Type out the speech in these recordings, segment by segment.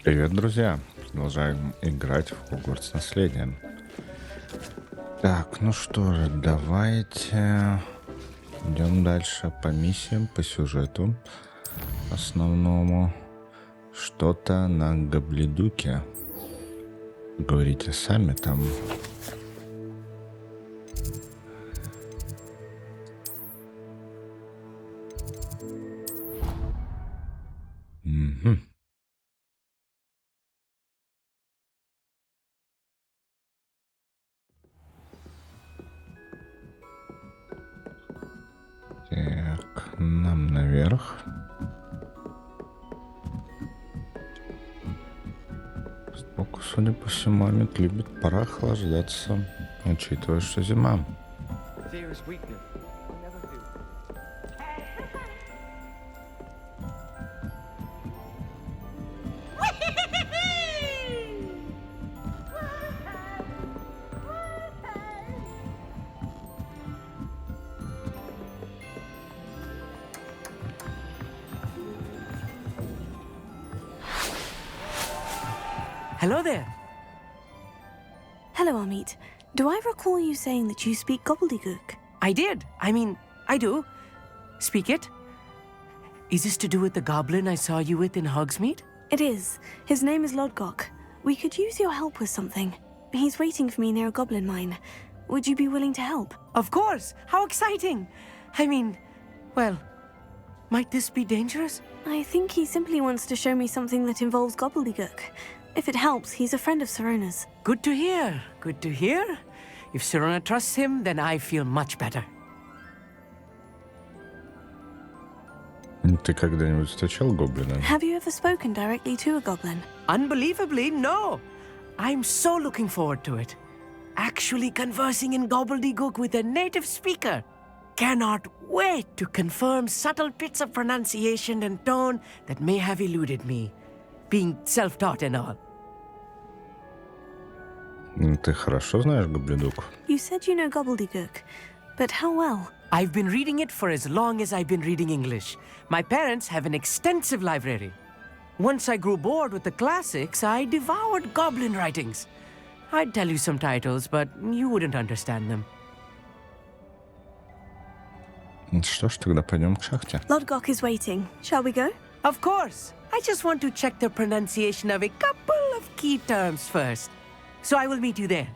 Привет, друзья! Продолжаем играть в Хогвартс Наследие. Так, ну что же, давайте идем дальше по миссиям, по сюжету основному. Что-то на гоббледуке. Говорите сами там. Угу. Так, нам наверх. Сбоку, судя по всему, Амит любит прохлаждаться, учитывая, что зима. Hello there. Hello, Amit. Do I recall you saying that you speak gobbledygook? I did. I do. Speak it. Is this to do with the goblin I saw you with in Hogsmeade? It is. His name is Lodgok. We could use your help with something. He's waiting for me near a goblin mine. Would you be willing to help? Of course. How exciting. Well, might this be dangerous? I think he simply wants to show me something that involves gobbledygook. If it helps, he's a friend of Sirona's. Good to hear. Good to hear. If Sirona trusts him, then I feel much better. Ты когда-нибудь встречал гоблина? Have you ever spoken directly to a goblin? Unbelievably, no. I'm so looking forward to it. Actually conversing in gobbledygook with a native speaker. Cannot wait to confirm subtle bits of pronunciation and tone that may have eluded me, being self-taught and all. Ты хорошо знаешь гобледук? You said you know gobbledygook, but how well? I've been reading it for as long as I've been reading English. My parents have an extensive library. Once I grew bored with the classics, I devoured goblin writings. I'd tell you some titles, but you wouldn't understand them. Что ж, тогда пойдем к шахте. Lodgok is waiting. Shall we go? Of course. I just want to check the pronunciation of a couple of key terms first. So I will meet you there.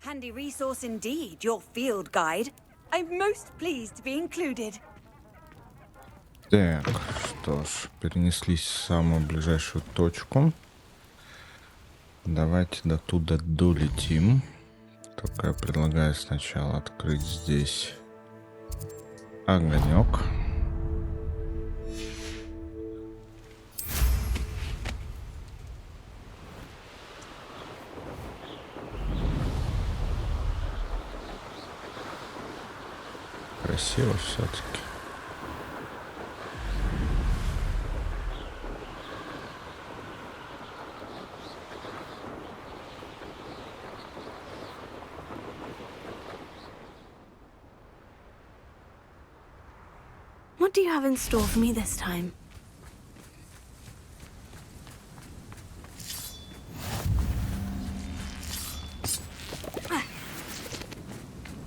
Handy resource indeed, your field guide. I'm most pleased to be included. Так, что ж, перенеслись в самую ближайшую точку. Давайте до туда долетим. Только я предлагаю сначала открыть здесь огонек. Красиво все-таки. What do you have in store for me this time?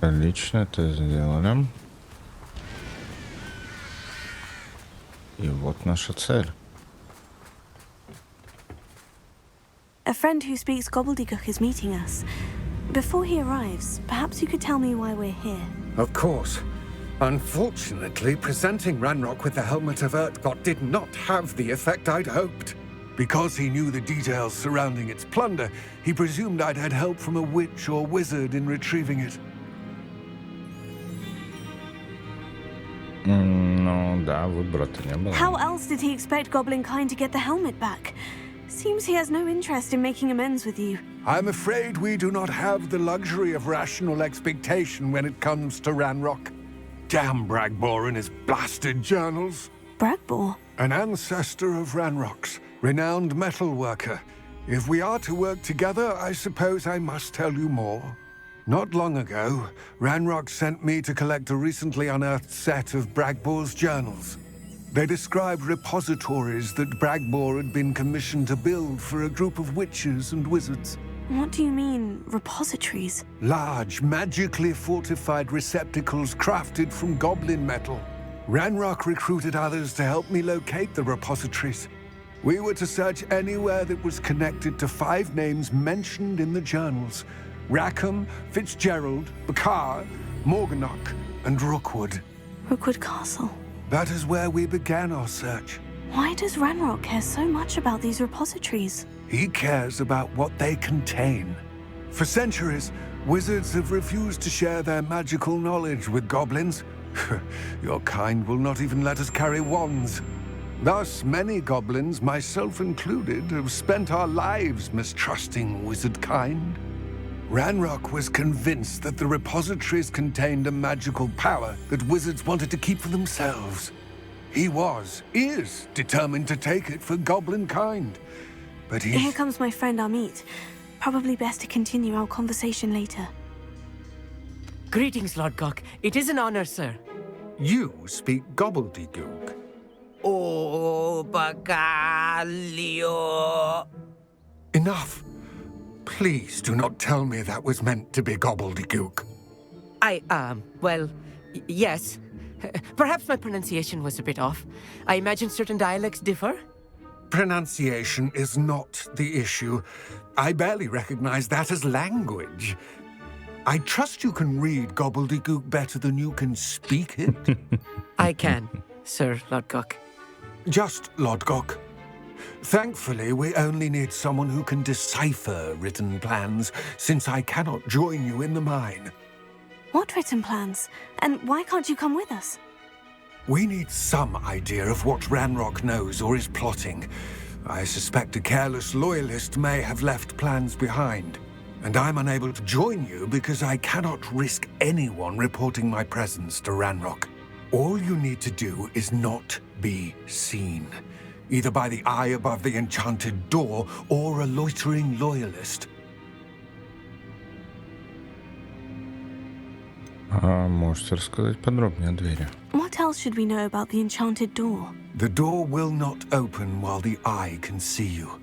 Отлично, это сделали. И вот наша цель. A friend who speaks gobbledygook is meeting us. Before he arrives, perhaps you could tell me why we're here. Of course. Unfortunately, presenting Ranrock with the helmet of Urtkot did not have the effect I'd hoped. Because he knew the details surrounding its plunder, he presumed I'd had help from a witch or wizard in retrieving it. Ну да, выбора-то не было. How else did he expect Goblinkind to get the helmet back? Seems he has no interest in making amends with you. I'm afraid we do not have the luxury of rational expectation when it comes to Ranrock. Damn Bragbor and his blasted journals. Bragbor? An ancestor of Ranrock's, renowned metal worker. If we are to work together, I suppose I must tell you more. Not long ago, Ranrock sent me to collect a recently unearthed set of Bragbor's journals. They described repositories that Bragbor had been commissioned to build for a group of witches and wizards. What do you mean, repositories? Large, magically fortified receptacles crafted from goblin metal. Ranrock recruited others to help me locate the repositories. We were to search anywhere that was connected to 5 names mentioned in the journals: Rackham, Fitzgerald, Bakar, Morganach, and Rookwood. Rookwood Castle. That is where we began our search. Why does Ranrock care so much about these repositories? He cares about what they contain. For centuries, wizards have refused to share their magical knowledge with goblins. Your kind will not even let us carry wands. Thus, many goblins, myself included, have spent our lives mistrusting wizard kind. Ranrock was convinced that the repositories contained a magical power that wizards wanted to keep for themselves. He is determined to take it for goblin kind. But Here comes my friend Amit. Probably best to continue our conversation later. Greetings, Lord Gok. It is an honor, sir. You speak gobbledygook. Oh, Bagalio. Enough. Please do not tell me that was meant to be gobbledygook. Well, yes. Perhaps my pronunciation was a bit off. I imagine certain dialects differ. Pronunciation is not the issue. I barely recognize that as language. I trust you can read gobbledygook better than you can speak it. I can, Sir Lord Gok. Just Lodgok. Thankfully, we only need someone who can decipher written plans, since I cannot join you in the mine. What written plans? And why can't you come with us? We need some idea of what Ranrock knows or is plotting. I suspect a careless loyalist may have left plans behind. And I'm unable to join you because I cannot risk anyone reporting my presence to Ranrock. All you need to do is not be seen, either by the eye above the enchanted door or a loitering loyalist. Можете рассказать подробнее о двери? What else should we know about the enchanted door? The door will not open while the eye can see you.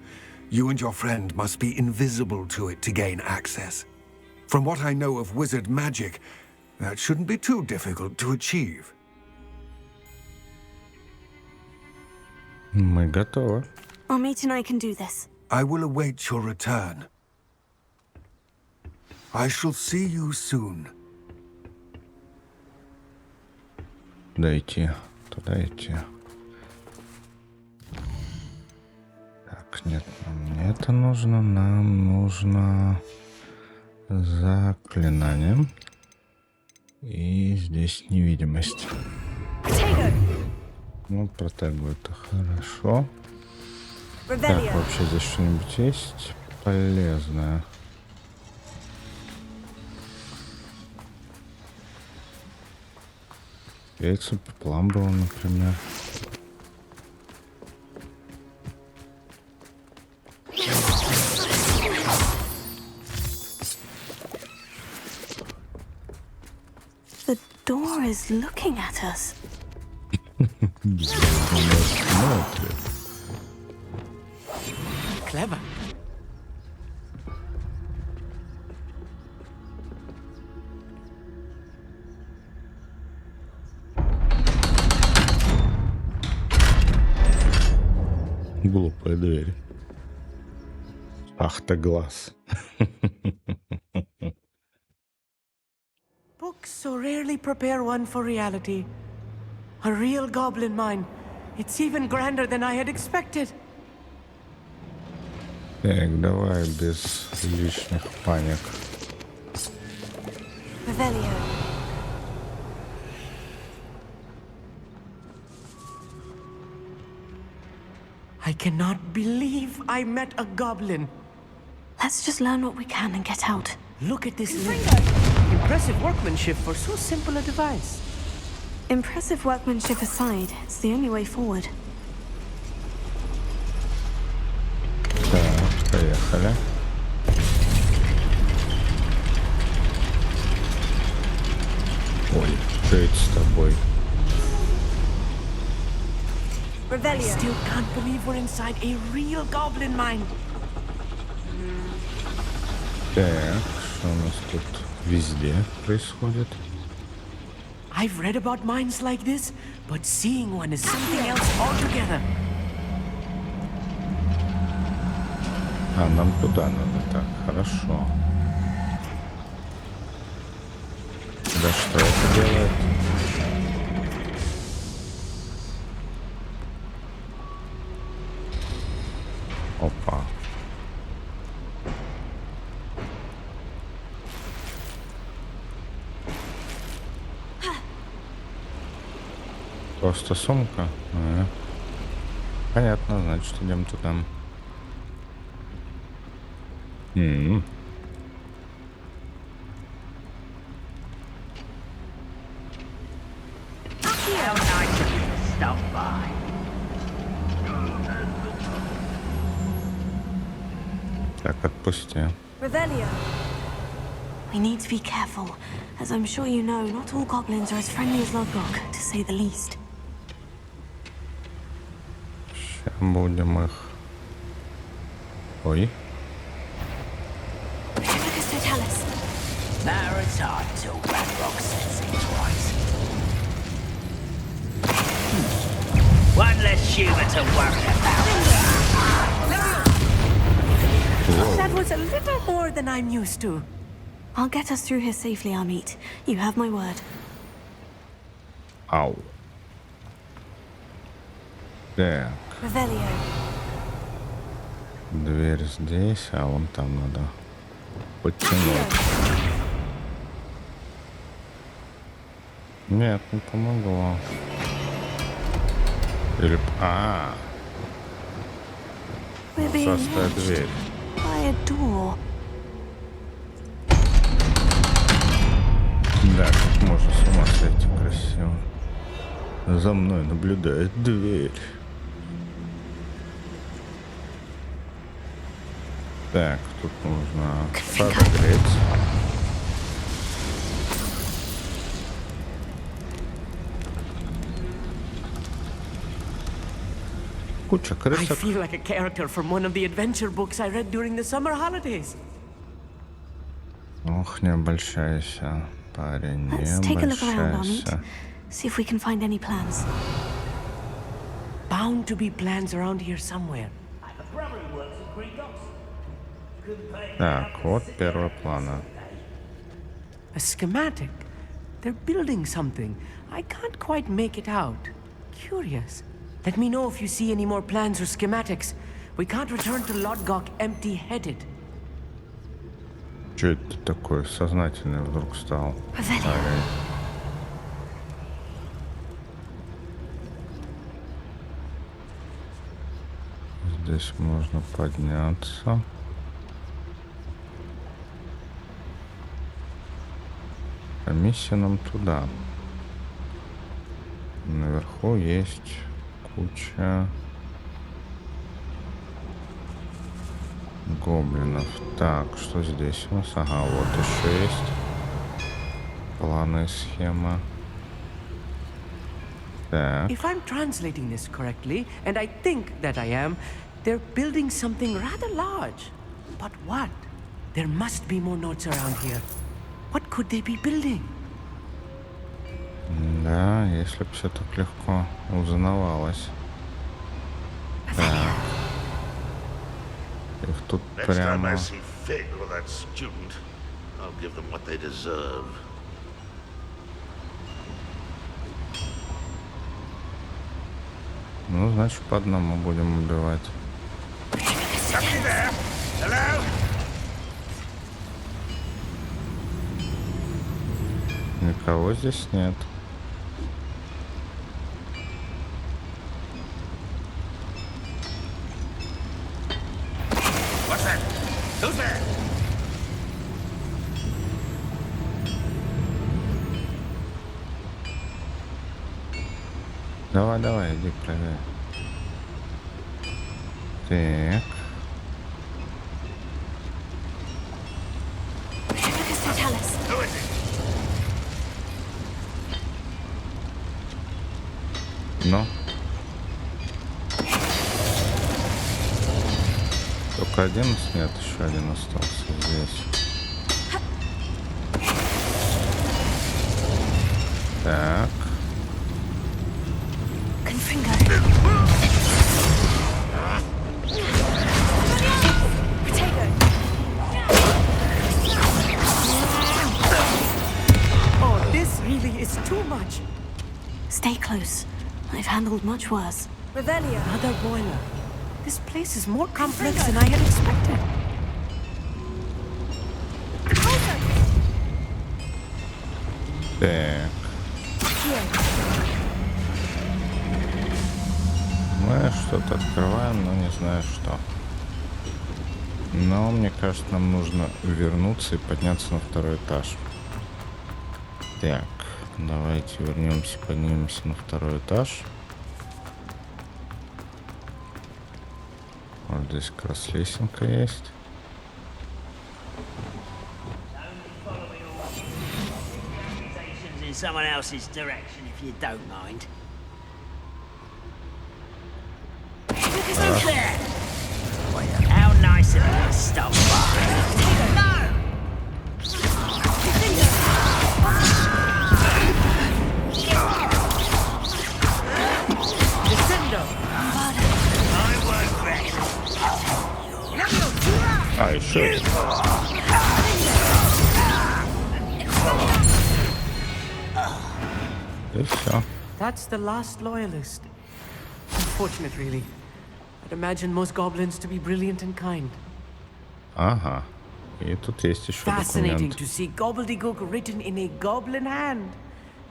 You and your friend must be invisible to it to gain access. From what I know of wizard magic, that shouldn't be too difficult to achieve. Мы готовы. Amit and I can do this. I will await your return. I shall see you soon. Туда идти. Туда идти. Так, нет, нам не это нужно. Нам нужно заклинание. И здесь невидимость. Ну, протегу это хорошо. Так, вообще здесь что-нибудь есть полезное? Яйца пополам было, например. The door is looking at us. Clever. Глупая дверь. Ах ты глаз. Books so rarely prepare one for reality. A real goblin mine. It's even grander than I had expected. Так, давай без лишних паник. Revelio. I cannot believe I met a goblin. Let's just learn what we can and get out. Look at this lid. Impressive workmanship for so simple a device. Impressive workmanship aside, it's the only way forward. Так, поехали. Ой, что это с тобой? I Revelio. still can't believe we're inside a real goblin mine. Так, что у нас тут везде происходит? I've read about mines like this, but seeing one is something else altogether. А, нам туда надо. Так, хорошо. Да что это делает? Опа. Просто сумка? Понятно, значит, идем туда. Так, отпусти. Revelio. We need to be careful. As I'm sure you know, not all goblins are as friendly as Lodgok, to say the least. Сейчас будем их... Ой. Amicus Totalis. Now it's hard to Radrock says it twice. One less human to worry about. That was a little more than I'm used to. I'll get us through here safely, Amit. You have my word. Ау. Так, Revelio. дверь здесь, а вон там надо подтянуть. Нет, не помогло. Или... We're being Шестая watched дверь. by a door. Да, как можно с ума сойти красиво. За мной наблюдает дверь. Так, тут нужно подогреть. Куча I крысок. feel like a character from one of the adventure books I read during the summer holidays. Ох, не обольщайся, парень, не Let's take a look around, обольщайся. Amit. See if we can find any plans. Bound to be plans around here somewhere. Так, вот первый план. A schematic. They're building something. I can't quite make it out. Curious. Let me know if you see any more plans or schematics. We can't return to Lodgok empty-headed. Что это такое? Сознательный вдруг стал. Revelio. Парень. Здесь можно подняться. А миссия нам туда. Наверху есть куча гоблинов. Так, что здесь у нас? Ага, вот еще есть планы, схема. Так, If I'm translating this correctly, and I think that I am, they're building something rather large. But what? There must be more notes around here. What could they be building? да, если бы все так легко узнавалось. Так. Их тут Next time прямо... I see Fig or that student, I'll give them what they deserve. Ну, значит, по одному будем убивать. Somebody there! Никого здесь нет. Давай, давай, иди проверь. Так. Ну. Только один нет, еще один остался здесь. Так. Oh, this really is too much. Stay close. I've handled much worse. Revelio. Another boiler. This place is more complex than I had expected. Так. Мы что-то открываем, но не знаю что. Но мне кажется, нам нужно вернуться и подняться на второй этаж. Так, давайте вернемся, поднимемся на второй этаж. Вот здесь как раз лесенка есть. In someone else's direction, if you don't mind. How nice of you to stop by. No! Descendo. I won't wreck. А, еще один. И все. That's the last loyalist. Unfortunate, really. I'd imagine most goblins to be brilliant and kind. Ага. И тут есть еще Fascinating документ. to see gobbledygook written in a goblin hand.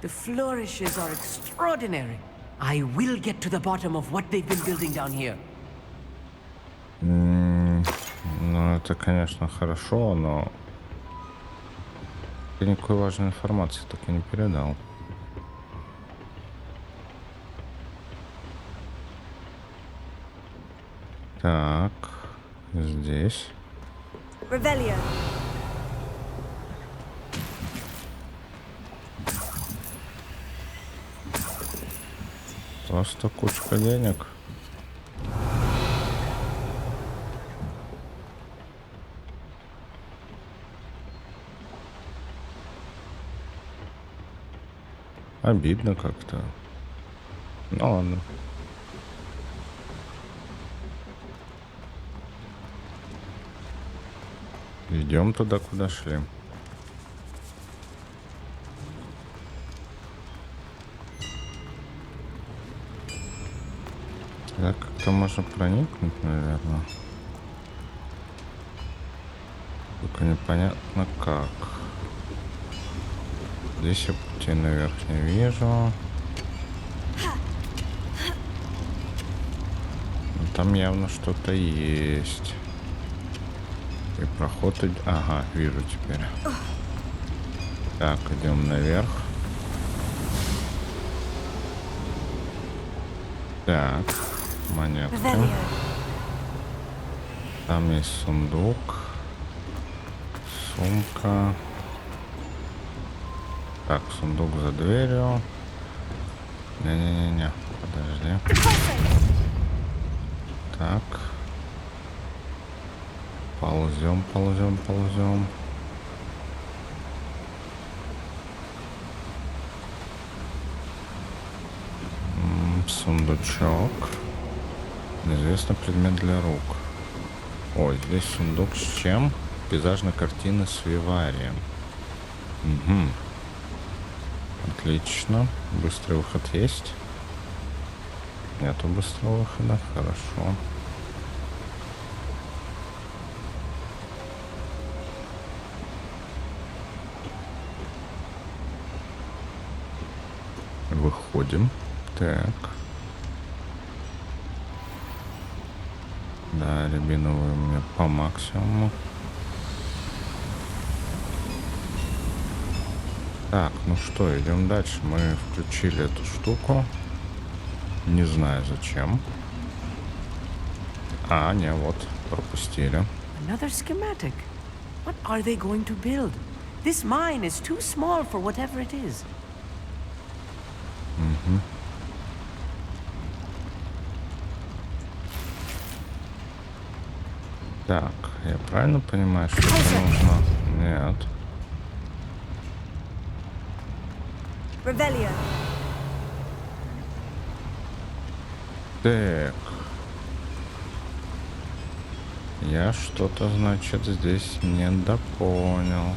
The flourishes are extraordinary. I will get to the bottom of what they've been building down here. Ну, это, конечно, хорошо, но ты никакой важной информации так и не передал. Так, здесь. Revelio. Просто кучка денег. Обидно как-то. Ну ладно. Идем туда, куда шли. Так, как-то можно проникнуть, наверное. Только непонятно как. Здесь я пути наверх не вижу. Но там явно что-то есть. И проход... Ага, вижу теперь. Так, идем наверх. Так, монетка. Там есть сундук. Сумка. Так, сундук за дверью. Не-не-не-не, подожди. Так. Ползем, ползем, ползем. Сундучок. Неизвестный предмет для рук. Ой, здесь сундук с чем? Пейзажная картина с виварием. Угу. Отлично. Быстрый выход есть? Нету быстрого выхода. Хорошо. выходим. Так. Да, рябиновую мне по максимуму. Так, ну что, идем дальше. Мы включили эту штуку. Не знаю зачем. А, не, вот, пропустили. Another schematic. What are they going to build? This mine is too small for whatever it is. Так, я правильно понимаю, что это нужно? Нет. Revelio. Так. Я что-то, значит, здесь не допонял.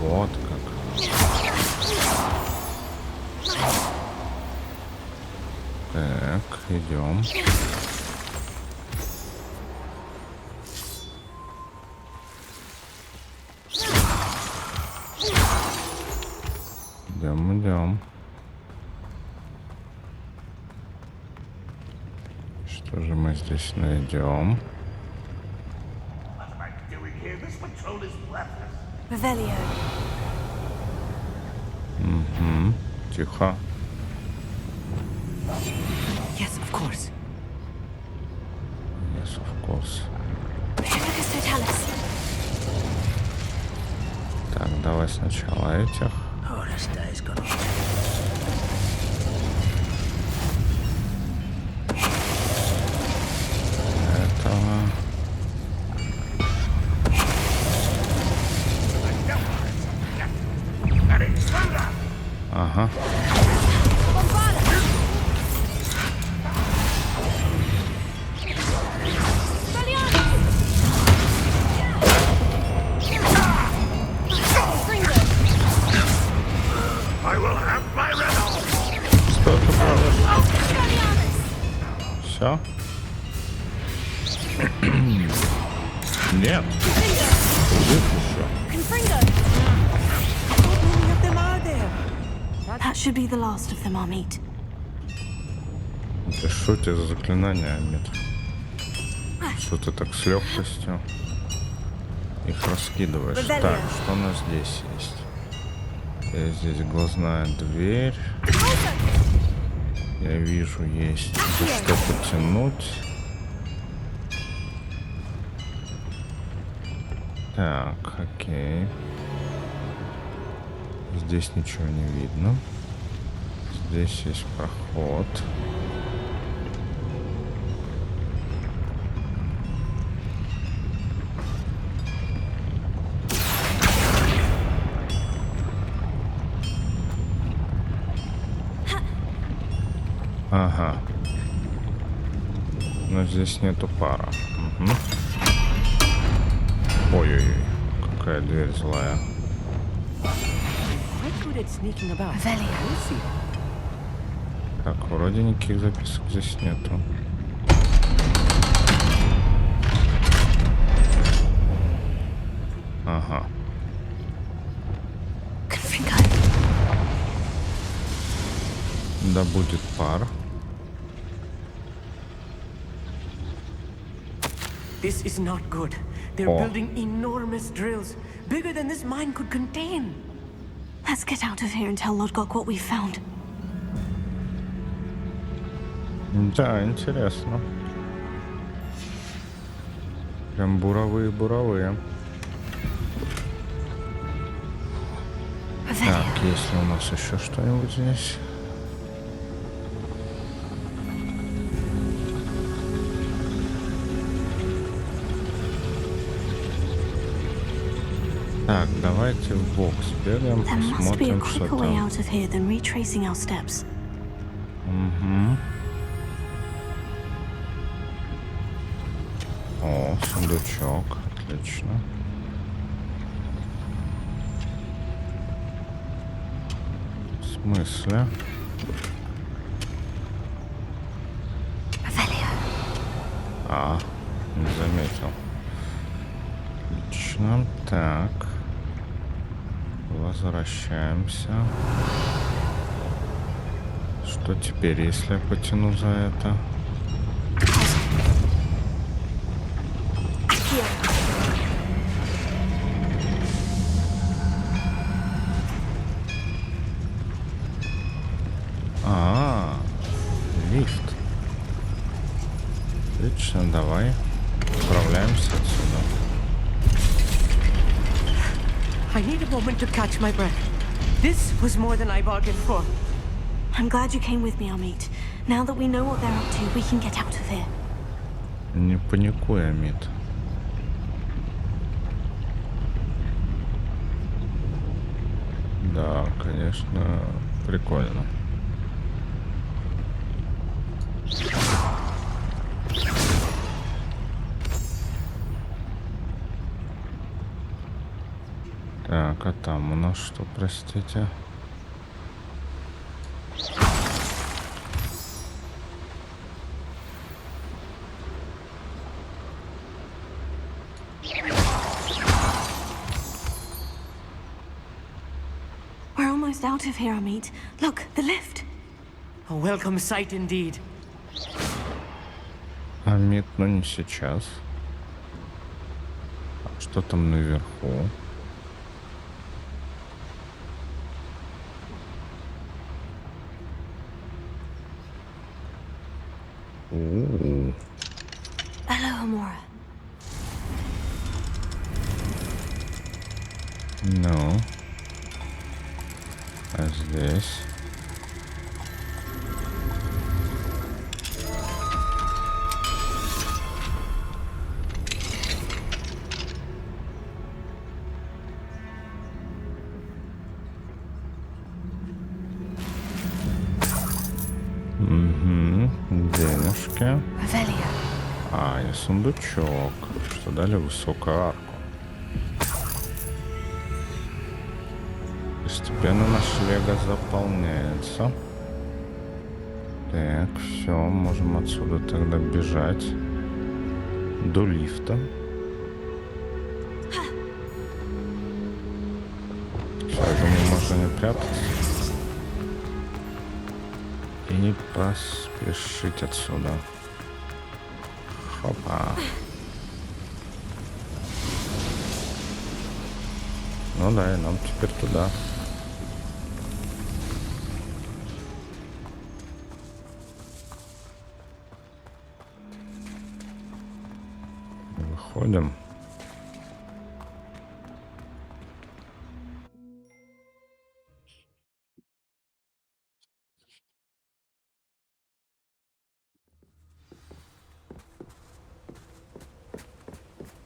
Вот как. Так, идем. Идем. Что же мы здесь найдем? Revelio. Тихо. Yes, of course. Yes, of course. Так, давай сначала этих. Oh, this day's gonna be. Этого. Ага. Что это было? Все? Нет. Жив еще. Many of them are there. That should be the last of them, our meet. Ты что тебе за заклинание, Амит? Что ты так с легкостью их раскидываешь? Так, что у нас здесь есть? Здесь глазная дверь. Я вижу, есть что потянуть. Так, окей. Здесь ничего не видно. Здесь есть проход. Ага. Но здесь нету пара. Угу. Ой-ой-ой. Какая дверь злая. Quite good at sneaking about. We'll see. Так, вроде никаких записок здесь нету. Ага. Да будет пар. This is not good. They're building enormous drills, bigger than this mine could contain. Let's get out of here and tell Lodgok what we found. Да, интересно. Прям буровые. Так, есть ли у нас еще что-нибудь здесь? Так, давайте в бокс бегаем, There must be a посмотрим, что quicker way там. out of here than retracing our steps. Угу. О, сундучок, отлично. В смысле? А, не заметил. Отлично. Отлично. Так. Возвращаемся. Что теперь, если я потяну за это? Лифт. Отлично, давай. Отправляемся отсюда. I need a moment to catch my breath. This was more than I bargained for. I'm glad you came with me, Amit. Now that we know what they're up to, we can get out of here. Не паникуй, Амит. Да, конечно, прикольно. Так, а там у нас что, простите? We're almost out of here, Amit. Look, the lift. A welcome sight indeed. Амит, но не сейчас. А что там наверху? Hello, Amora. Ну. А здесь? Угу. Денежки. А, и сундучок, что дали высокую арку. Постепенно наш лего заполняется. Так, все, можем отсюда тогда бежать до лифта. Все, я думаю, можно не прятаться. И не поспешить отсюда. Хопа. Ну да, и нам теперь туда. Выходим.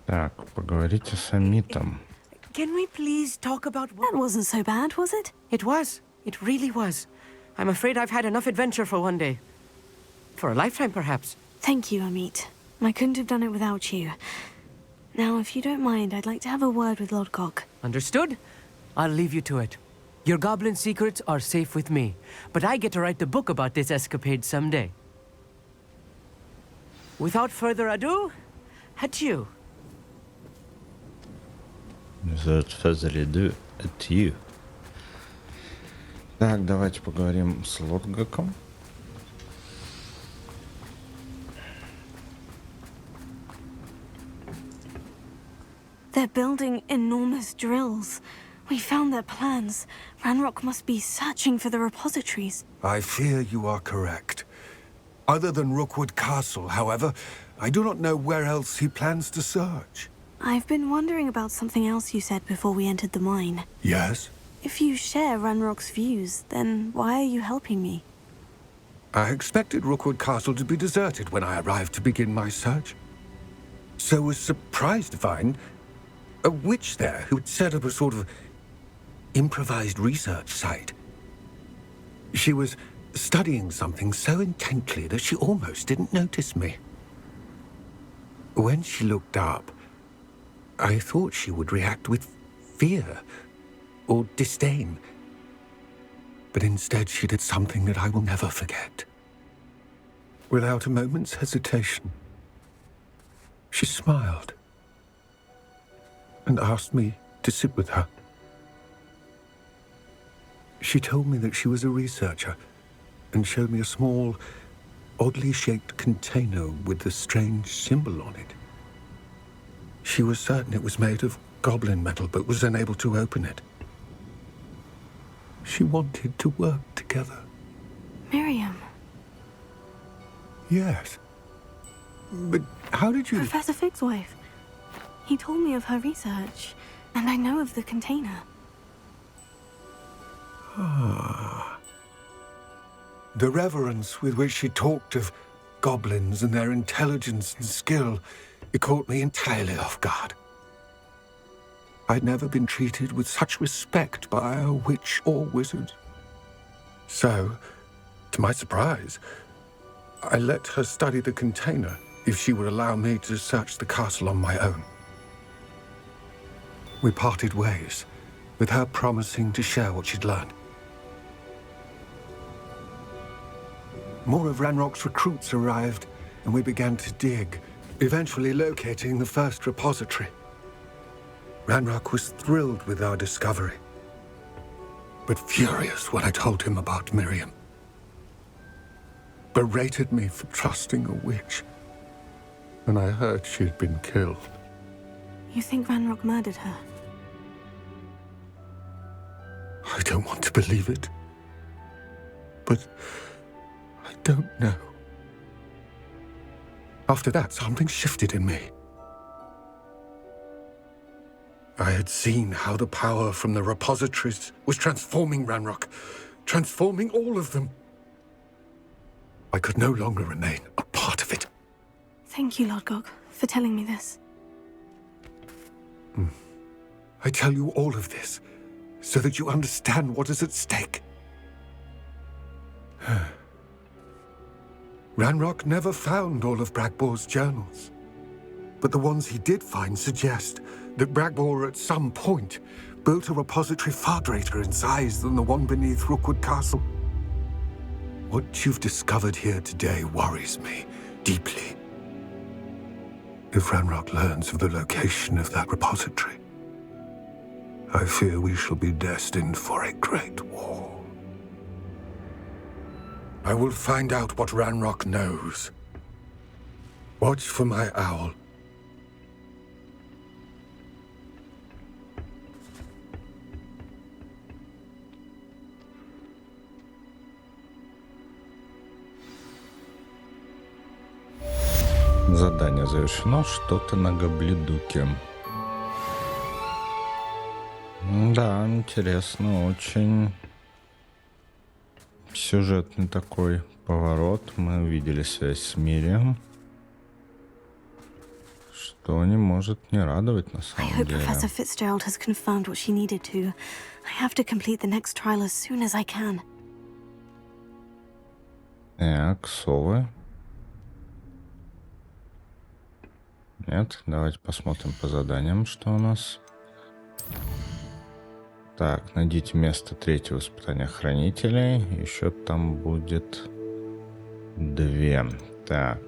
Так, поговорите с Амитом. Can we please talk about That what... wasn't so bad, was it? It was. It really was. I'm afraid I've had enough adventure for one day. For a lifetime, perhaps. Thank you, Amit. I couldn't have done it without you. Now, if you don't mind, I'd like to have a word with Lodgok. Understood? I'll leave you to it. Your goblin secrets are safe with me, but I get to write the book about this escapade someday. Without further ado, adieu. Without further ado, adieu. Так, давайте поговорим с Лодгоком. They're building enormous drills. We found their plans. Ranrock must be searching for the repositories. I fear you are correct. Other than Rookwood Castle, however, I do not know where else he plans to search. I've been wondering about something else you said before we entered the mine. Yes? If you share Ranrock's views, then why are you helping me? I expected Rookwood Castle to be deserted when I arrived to begin my search. So was surprised to find a witch there who had set up a sort of improvised research site. She was studying something so intently that she almost didn't notice me. When she looked up, I thought she would react with fear or disdain. But instead she did something that I will never forget. Without a moment's hesitation, she smiled. and asked me to sit with her. She told me that she was a researcher and showed me a small, oddly shaped container with a strange symbol on it. She was certain it was made of goblin metal, but was unable to open it. She wanted to work together. Miriam. Yes. But how did you... Professor Fig's wife. He told me of her research, and I know of the container. Ah. The reverence with which she talked of goblins and their intelligence and skill, it caught me entirely off guard. I'd never been treated with such respect by a witch or wizard. So, to my surprise, I let her study the container if she would allow me to search the castle on my own. We parted ways, with her promising to share what she'd learned. More of Ranrock's recruits arrived, and we began to dig, eventually locating the first repository. Ranrock was thrilled with our discovery, but furious when I told him about Miriam. Berated me for trusting a witch, and I heard she had been killed. You think Ranrock murdered her? I don't want to believe it, but I don't know. After that, something shifted in me. I had seen how the power from the repositories was transforming Ranrock, transforming all of them. I could no longer remain a part of it. Thank you, Lord Gog, for telling me this. I tell you all of this so that you understand what is at stake. Ranrock never found all of Bragbor's journals, but the ones he did find suggest that Bragbor at some point built a repository far greater in size than the one beneath Rookwood Castle. What you've discovered here today worries me deeply. If Ranrock learns of the location of that repository, I fear we shall be destined for a great war. I will find out what Ranrock knows. Watch for my owl. Задание завершено. Что-то на гоббледуке. Да, интересно, очень сюжетный такой поворот. Мы увидели связь с Мирием, что не может не радовать на I самом hope деле. Professor Fitzgerald has confirmed what she needed to. I have to complete the next trial as soon as I can. Так, совы. Нет, давайте посмотрим по заданиям, что у нас. Так, найдите место третьего испытания хранителей. Еще там будет 2. Так,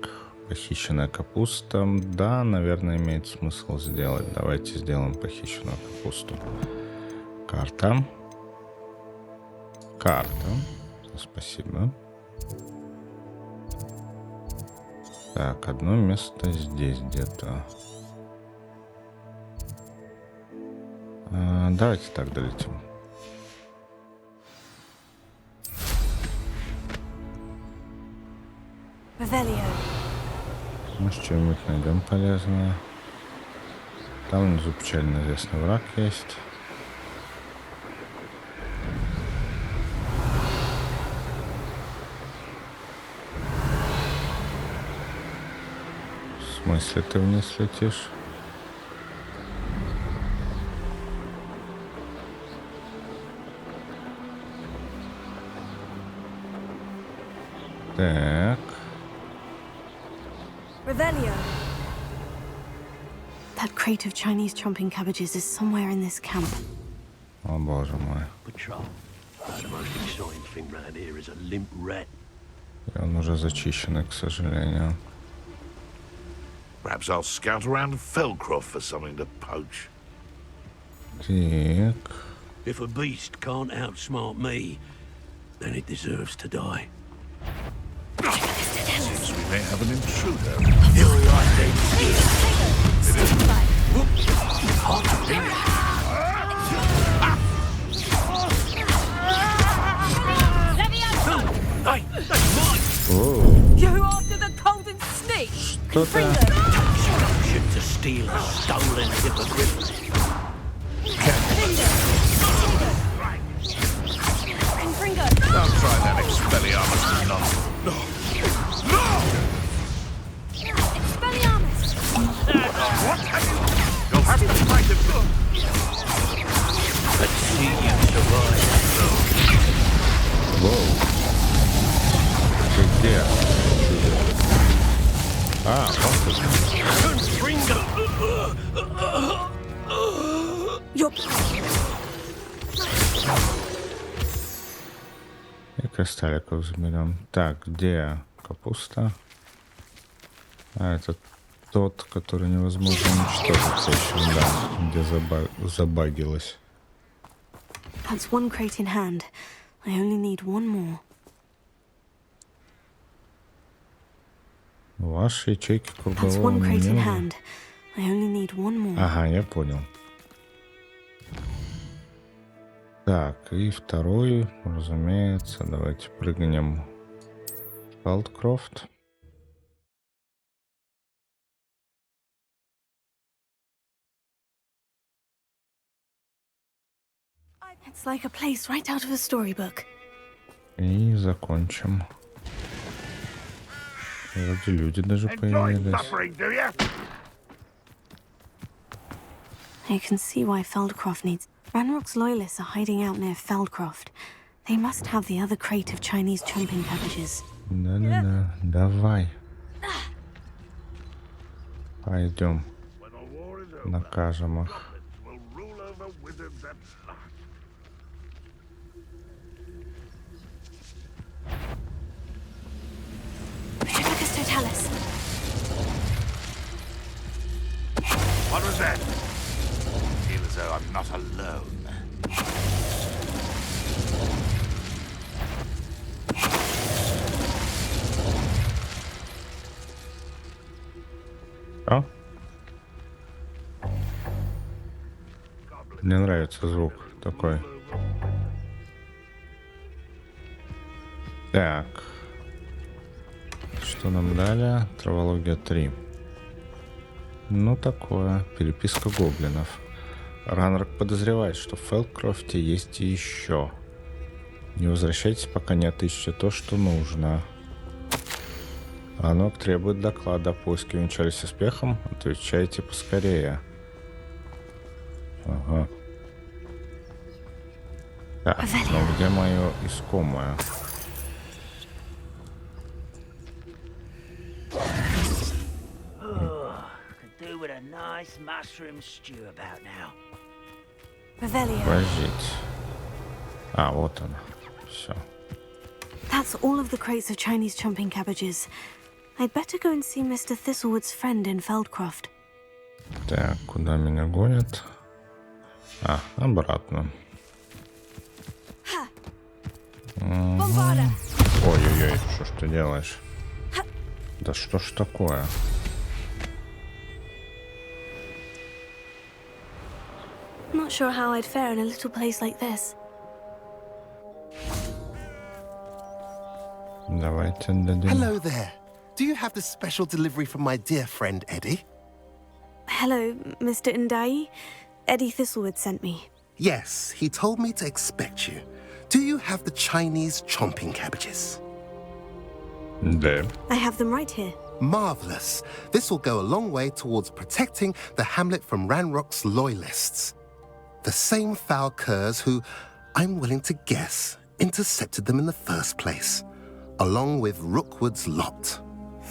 похищенная капуста. Да, наверное, имеет смысл сделать. Давайте сделаем похищенную капусту. Карта. Карта. Спасибо. Так, одно место здесь где-то. Давайте так долетим. Может, что-нибудь найдем полезное. Там внизу печально известный враг есть. В смысле ты вниз летишь? Так. That crate of Chinese chomping cabbages is somewhere in this camp. О, боже мой. Patrol. The most exciting thing round here is a limp rat. И он уже зачищенный, к сожалению. Perhaps I'll scout around Felcroft for something to poach. Так. If a beast can't outsmart me, then it deserves to die. Seems we may have an intruder. You're right, Hey, that's mine! Оу, You after the golden snake? что-то... Instruction to steal a stolen hippogriff. Don't try that Expelliarmus nonsense. You'll have to fight it. Let's see you survive. Воу. Ты где? А, вот тут. И кристалликов заберем. Так, где капуста? А, это тот, который невозможно уничтожить еще, да, где забагилось. That's one crate in hand. I only need one more. Ваши ячейки That's кругового one crate in меню. hand. I only need one more. Ага, я понял. Так, и второй, разумеется, давайте прыгнем в Фелдкрофт. It's like a place right out of a storybook. И закончим. Вроде люди даже Enjoy появились. suffering, do you? I can see why Feldcroft needs... Ranrock's loyalists are hiding out near Feldcroft. They must have the other crate of Chinese chomping cabbages. Да-да-да, давай. Пойдем, When the war is over, накажем их. will rule over wizards at last. Tribicus Totalis. What was that? Feel as though I'm not alone. А? Мне нравится звук такой. Так. Что нам дали? Травология 3. Ну, такое. Переписка гоблинов. Ранрок подозревает, что в Фелдкрофте есть и еще. Не возвращайтесь, пока не отыщете то, что нужно. Ранрок требует доклада. Поиски увенчались успехом. Отвечайте поскорее. Ага. Так, ну где мое искомое? Could do with a nice mushroom stew about now. Revelio. Подождите. А, вот она. Все. That's all of the crates of Chinese chomping cabbages. I'd better go and see Mr. Thistlewood's friend in Feldcroft. Так, куда меня гонят? А, обратно. Ой-ой-ой, что ж ты делаешь? Да что ж такое? Not sure how I'd fare in a little place like this. Давайте дадим. Hello there. Do you have the special delivery from my dear friend Eddie? Hello, Mr. Ndai. Eddie Thistlewood sent me. Yes, he told me to expect you. Do you have the Chinese chomping cabbages? Да. I have them right here. Marvelous. This will go a long way towards protecting the hamlet from Ranrock's loyalists. The same foul curs who, I'm willing to guess, intercepted them in the first place, along with Rookwood's lot.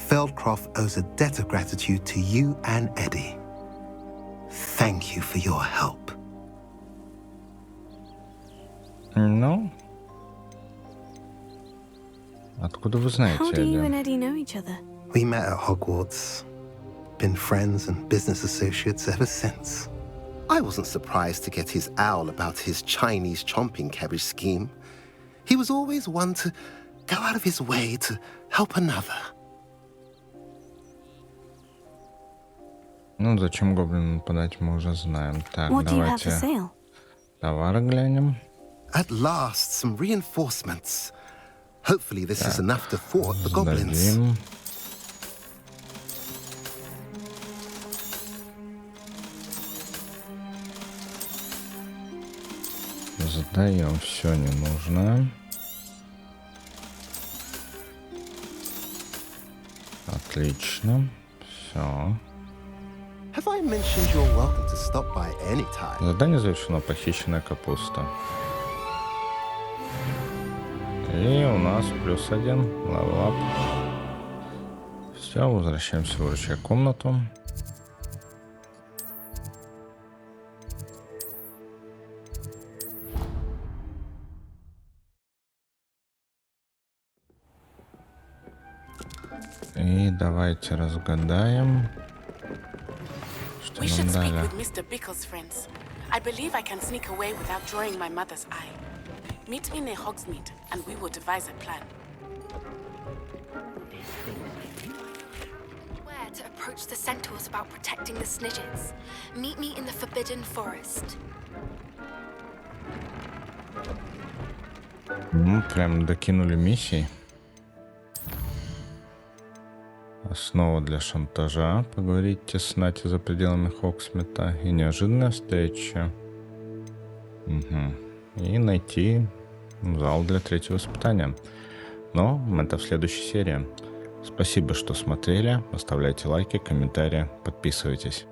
Feldcroft owes a debt of gratitude to you and Eddie. Thank you for your help. Ну? Откуда вы знаете, How do you and Эдди? Eddie know each other? We met at Hogwarts. Been friends and business associates ever since. I wasn't surprised to get his owl about his Chinese chomping cabbage scheme. He was always one to go out of his way to help another. Ну, зачем гоблину нападать, мы уже знаем. Так, What do you have for давайте sale? товары глянем. At last, some reinforcements. Hopefully this is enough to thwart the goblins. Сдадим. Сдаем все ненужное. Отлично. Все. Have I mentioned you're welcome to stop by any time? Задание завершено. Похищенная капуста. И у нас +1. Левел-ап. Все, возвращаемся в врачья комнату. И давайте разгадаем, что We нам should speak дали. with Mr. Bickle's friends. I believe I can sneak away without drawing my mother's eye. Meet me near Hogsmeade, and we will devise a plan. Where to approach the centaurs about protecting the snidgets. Meet me in the Forbidden Forest. Прям докинули миссии. Основа для шантажа. Поговорить с Нати за пределами Хогсмита. И неожиданная встреча. И найти зал для 3-го испытания. Но это в следующей серии. Спасибо, что смотрели. Оставляйте лайки, комментарии, подписывайтесь.